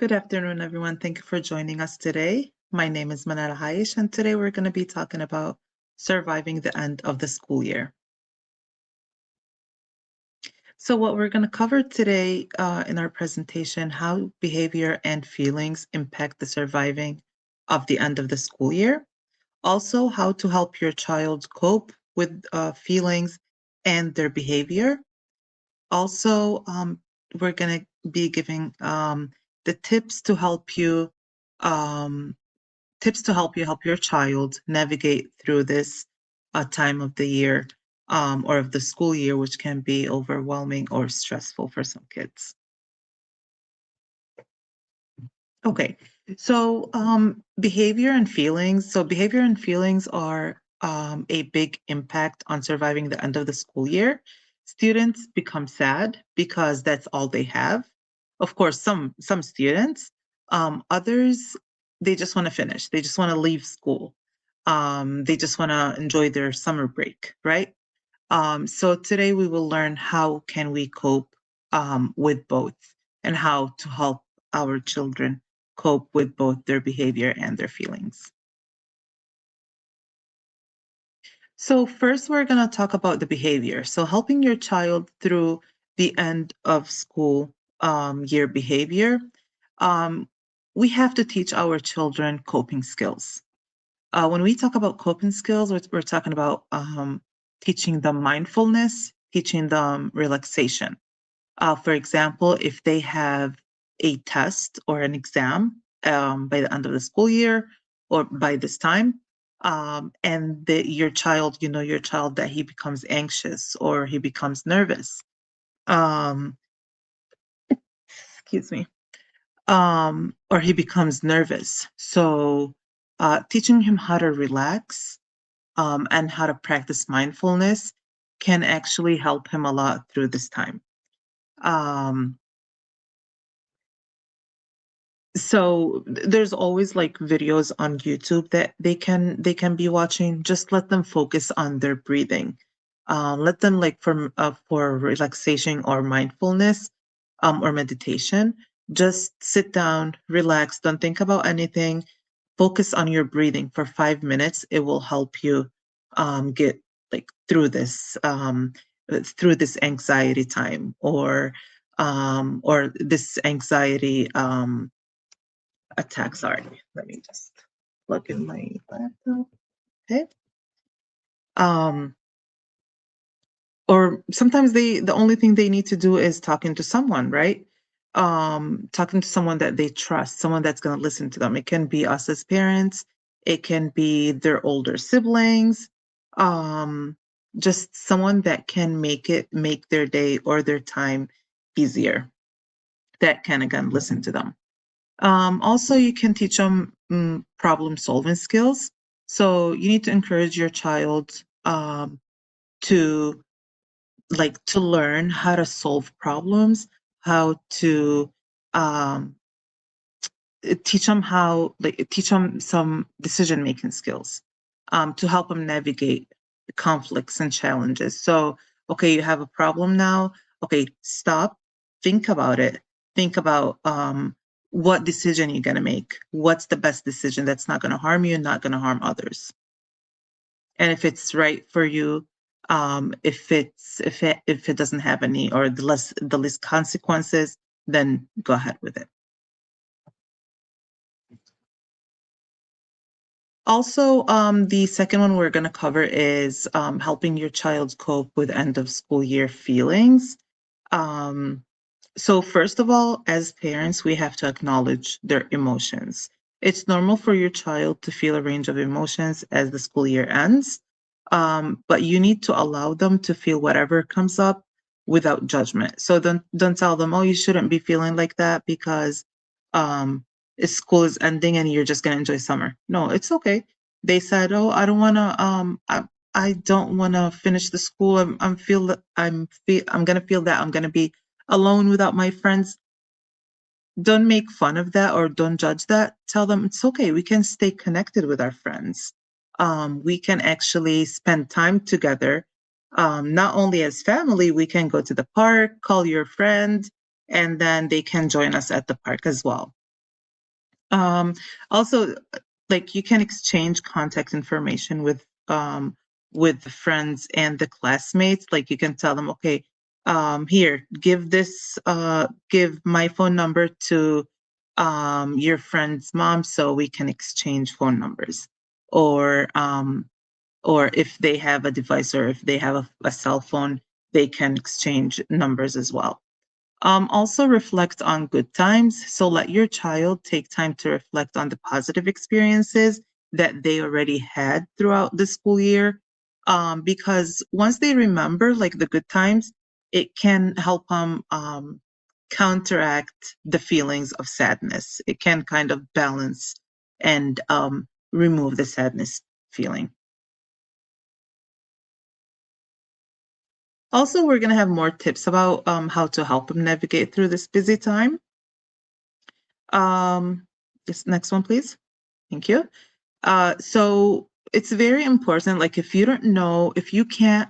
Good afternoon, everyone. Thank you for joining us today. My name is Manal, Ayesh, and today we're going to be talking about surviving the end of the school year. So what we're going to cover today in our presentation, how behavior and feelings impact the surviving of the end of the school year. Also, how to help your child cope with feelings and their behavior. Also, we're going to be giving the tips to help you help your child navigate through this time of the year or of the school year, which can be overwhelming or stressful for some kids. Okay, so behavior and feelings. So behavior and feelings are a big impact on surviving the end of the school year. Students become sad because that's all they have. Of course, some students, others, they just want to finish. They just want to leave school. They just want to enjoy their summer break, right? So today we will learn how can we cope with both and how to help our children cope with both their behavior and their feelings. So first we're going to talk about the behavior. So helping your child through the end of school year behavior, we have to teach our children coping skills. When we talk about coping skills, we're talking about teaching them mindfulness, teaching them relaxation. For example, if they have a test or an exam by the end of the school year or by this time, and your child, your child that he becomes anxious or he becomes nervous, um, excuse me, or he becomes nervous. So teaching him how to relax and how to practice mindfulness can actually help him a lot through this time. So there's always like videos on YouTube that they can be watching. Just let them focus on their breathing. Let them like for relaxation or mindfulness or meditation. Just sit down, relax, don't think about anything. Focus on your breathing for 5 minutes. It will help you get like through this anxiety time or this anxiety attack. Sorry, let me just plug in my laptop. Okay. Or sometimes the only thing they need to do is talking to someone, right? Talking to someone that they trust, someone that's going to listen to them. It can be us as parents, it can be their older siblings, um, just someone that can make their day or their time easier, that can again listen to them. Also, you can teach them problem solving skills. So you need to encourage your child to learn how to solve problems, how to teach them some decision making skills to help them navigate conflicts and challenges. So, okay, you have a problem now. Okay, stop, think about it. Think about what decision you're going to make. What's the best decision that's not going to harm you and not going to harm others? And if it's right for you, if it doesn't have any or the least consequences, then go ahead with it. Also, the second one we're going to cover is helping your child cope with end of school year feelings. So first of all, as parents, we have to acknowledge their emotions. It's normal for your child to feel a range of emotions as the school year ends, but you need to allow them to feel whatever comes up without judgment. So don't tell them, oh, you shouldn't be feeling like that because school is ending and you're just gonna enjoy summer. No, it's okay. They said, oh, I don't wanna I don't wanna finish the school. I'm gonna feel that I'm gonna be alone without my friends. Don't make fun of that or don't judge that. Tell them it's okay. We can stay connected with our friends. We can actually spend time together. Not only as family, we can go to the park, call your friend, and then they can join us at the park as well. Um, Also, like you can exchange contact information with the friends and the classmates. Like you can tell them, okay, here, give my phone number to your friend's mom so we can exchange phone numbers. Or or if they have a device or if they have a cell phone, they can exchange numbers as well. Also reflect on good times. So let your child take time to reflect on the positive experiences that they already had throughout the school year. Because once they remember like the good times, it can help them counteract the feelings of sadness. It can kind of balance and remove the sadness feeling. Also, we're going to have more tips about how to help them navigate through this busy time. Um, this next one, please. Thank you. So it's very important. Like if you don't know, if you can't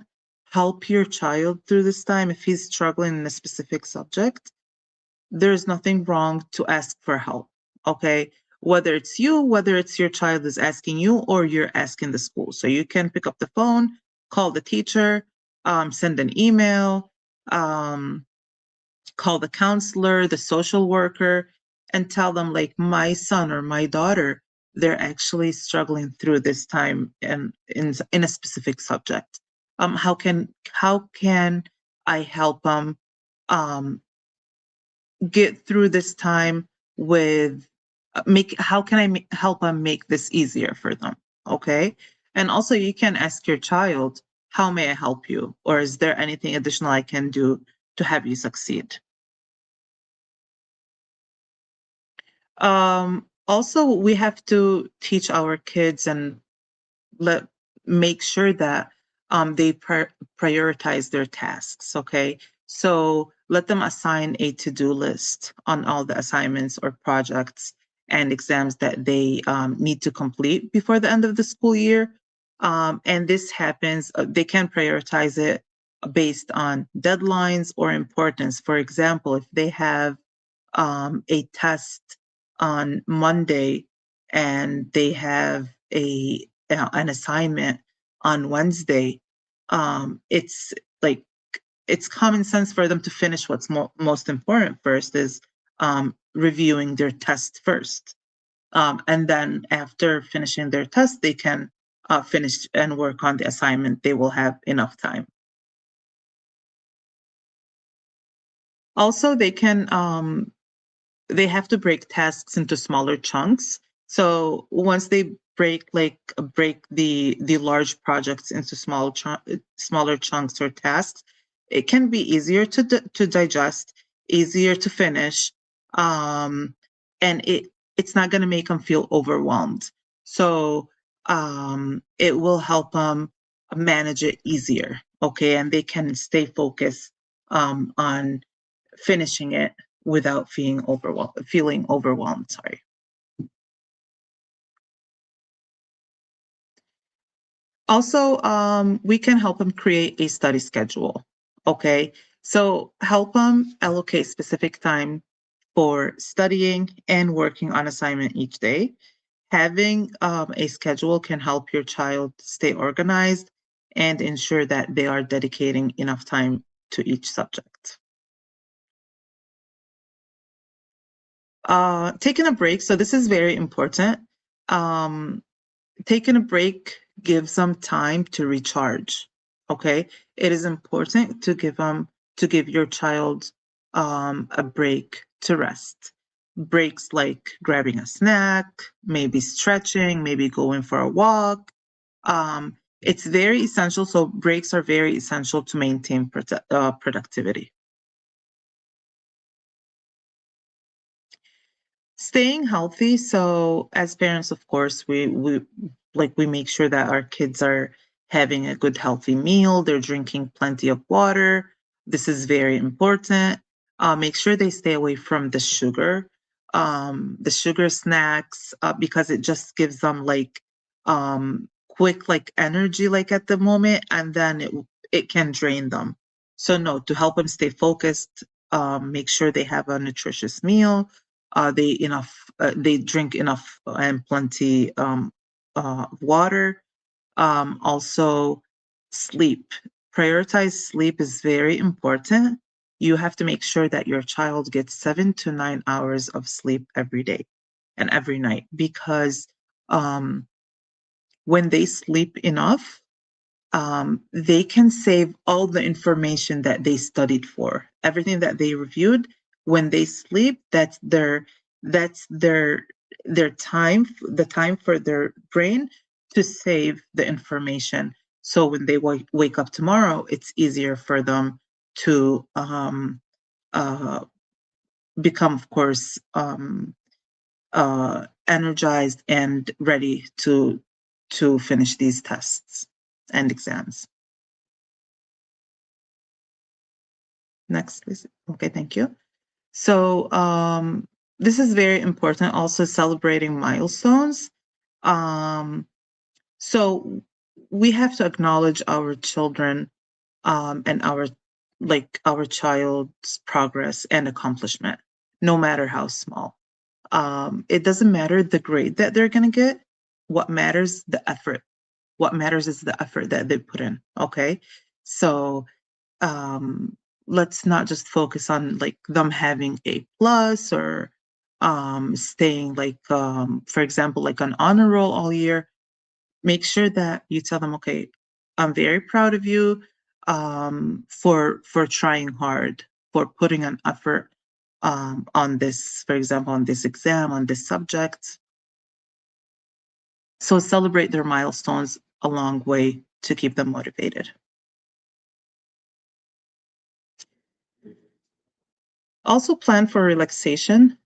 help your child through this time, if he's struggling in a specific subject, there's nothing wrong to ask for help. Okay. Whether it's you, whether it's your child is asking you, or you're asking the school. So you can pick up the phone, call the teacher, send an email, um, call the counselor, the social worker, and tell them like my son or my daughter, they're actually struggling through this time in a specific subject. How can I help them get through this time with make how can help them make this easier for them? Okay. And also you can ask your child, how may I help you? Or is there anything additional I can do to have you succeed? Also, we have to teach our kids and let make sure that they prioritize their tasks. Okay, so let them assign a to-do list on all the assignments or projects and exams that they need to complete before the end of the school year. And this happens. They can prioritize it based on deadlines or importance. For example, if they have a test on Monday and they have an assignment on Wednesday, it's like it's common sense for them to finish what's most important first is reviewing their test first. And then after finishing their test, they can finish and work on the assignment. They will have enough time. Also, they have to break tasks into smaller chunks. So once they break the large projects into smaller chunks or tasks, it can be easier to digest, easier to finish, and it's not going to make them feel overwhelmed. So it will help them manage it easier. Okay, and they can stay focused on finishing it without feeling overwhelmed, sorry. Also, we can help them create a study schedule. Okay, so help them allocate specific time for studying and working on assignment each day. Having a schedule can help your child stay organized and ensure that they are dedicating enough time to each subject. Taking a break. So this is very important. Um, Taking a break gives them time to recharge. Okay, it is important to give your child a break to rest. Breaks like grabbing a snack, maybe stretching, maybe going for a walk. It's very essential. So breaks are very essential to maintain productivity. Staying healthy. So as parents, of course, we make sure that our kids are having a good healthy meal, they're drinking plenty of water. This is very important. Make sure they stay away from the sugar snacks, because it just gives them like quick like energy like at the moment, and then it can drain them. So no, to help them stay focused, make sure they have a nutritious meal, they drink enough and plenty water. Also, sleep. Prioritize sleep is very important. You have to make sure that your child gets 7 to 9 hours of sleep every day and every night, because when they sleep enough, they can save all the information that they studied for, everything that they reviewed. When they sleep, that's their time, the time for their brain to save the information. So when they wake up tomorrow, it's easier for them to uh, become, of course, energized and ready to finish these tests and exams. Next, please. Okay, thank you. So this is very important, also celebrating milestones. So we have to acknowledge our children and our child's progress and accomplishment, no matter how small. It doesn't matter the grade that they're going to get. What matters, the effort. What matters is the effort that they put in. Okay, so let's not just focus on like them having A plus or staying like for example like an honor roll all year. Make sure that you tell them, okay, I'm very proud of you for trying hard, for putting an effort on this, for example, on this exam, on this subject. So celebrate their milestones a long way to keep them motivated. Also plan for relaxation.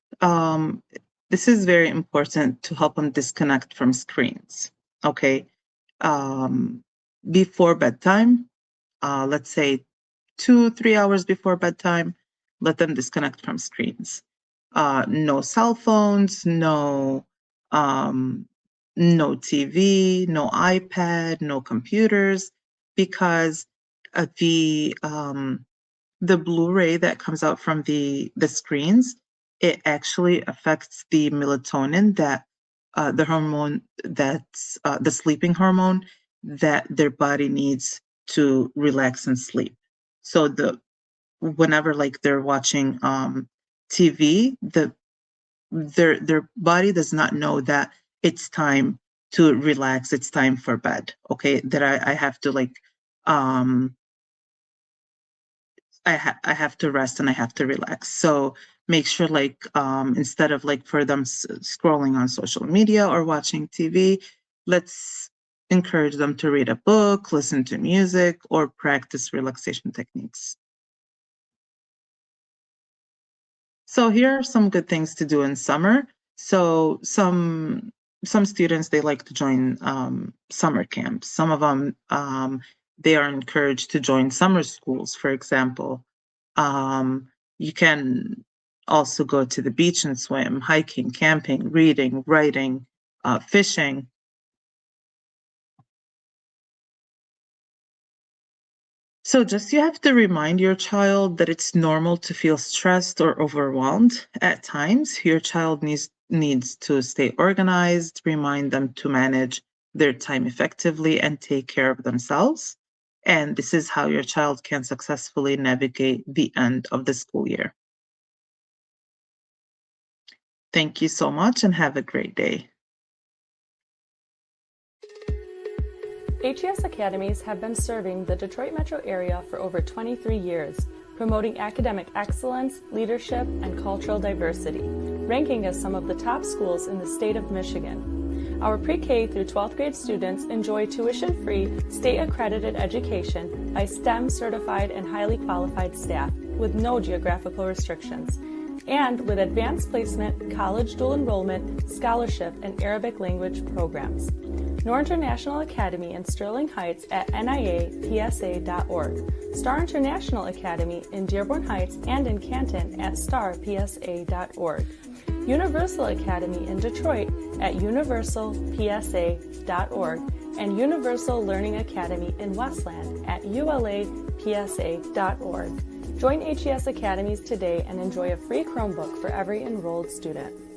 This is very important to help them disconnect from screens. Okay. Before bedtime, let's say 2-3 hours before bedtime, let them disconnect from screens. No cell phones, no TV, no iPad, no computers, because the blue ray that comes out from the screens, it actually affects the melatonin, that the hormone that's the sleeping hormone that their body needs to relax and sleep. So whenever like they're watching TV, their body does not know that it's time to relax, it's time for bed. Okay, that I have to like I have to rest and I have to relax. So make sure like instead of like for them scrolling on social media or watching TV, let's encourage them to read a book, listen to music, or practice relaxation techniques. So here are some good things to do in summer. So some students, they like to join summer camps. Some of them they are encouraged to join summer schools, for example. You can also go to the beach and swim, hiking, camping, reading, writing, fishing. So just you have to remind your child that it's normal to feel stressed or overwhelmed at times. Your child needs to stay organized, remind them to manage their time effectively and take care of themselves. And this is how your child can successfully navigate the end of the school year. Thank you so much and have a great day. HES Academies have been serving the Detroit metro area for over 23 years, promoting academic excellence, leadership, and cultural diversity, ranking as some of the top schools in the state of Michigan. Our pre-K through 12th grade students enjoy tuition-free, state-accredited education by STEM-certified and highly qualified staff with no geographical restrictions, and with advanced placement, college dual enrollment, scholarship, and Arabic language programs. Noor International Academy in Sterling Heights at niapsa.org, Star International Academy in Dearborn Heights and in Canton at starpsa.org, Universal Academy in Detroit at universalpsa.org, and Universal Learning Academy in Westland at ulapsa.org. Join HES Academies today and enjoy a free Chromebook for every enrolled student.